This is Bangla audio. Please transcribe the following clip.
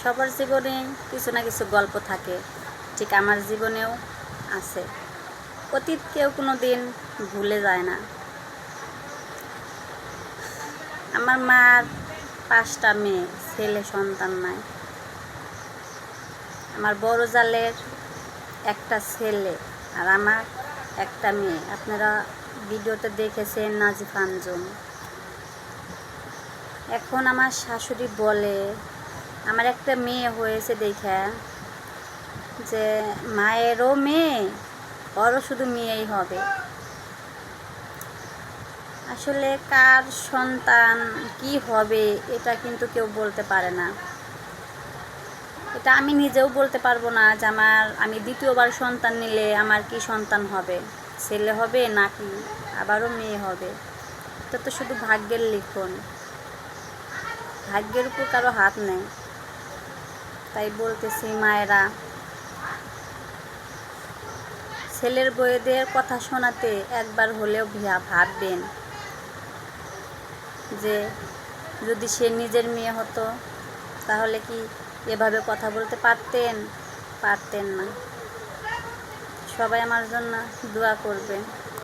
সবার জীবনে কিছু না কিছু গল্প থাকে, ঠিক আমার জীবনেও আছে। অতীত কেউ কোনো দিন ভুলে যায় না। আমার মার 5টা মেয়ে, ছেলে সন্তান নাই। আমার বড় জালের একটা ছেলে আর আমার একটা মেয়ে। আপনারা ভিডিওতে দেখেছেন নাজিফা আঞ্জুম। এখন আমার শাশুড়ি বলে আমার একটা মেয়ে হয়েছে দেখে যে মায়েরও মেয়ে, ওরও শুধু মেয়েই হবে। আসলে কার সন্তান কি হবে এটা কিন্তু কেউ বলতে পারে না। এটা আমি নিজেও বলতে পারবো না যে আমি দ্বিতীয়বার সন্তান নিলে আমার কি সন্তান হবে, ছেলে হবে নাকি আবারও মেয়ে হবে। এটা তো শুধু ভাগ্যের লিখন, ভাগ্যের উপর কারো হাত নেই। তাই বলতেছি মায়েরা, ছেলের বউদের কথা শোনাতে একবার হলেও ভাববেন যে যদি সে নিজের মেয়ে হতো তাহলে কি এভাবে কথা বলতে পারতেন না। সবাই আমার জন্য দোয়া করবেন।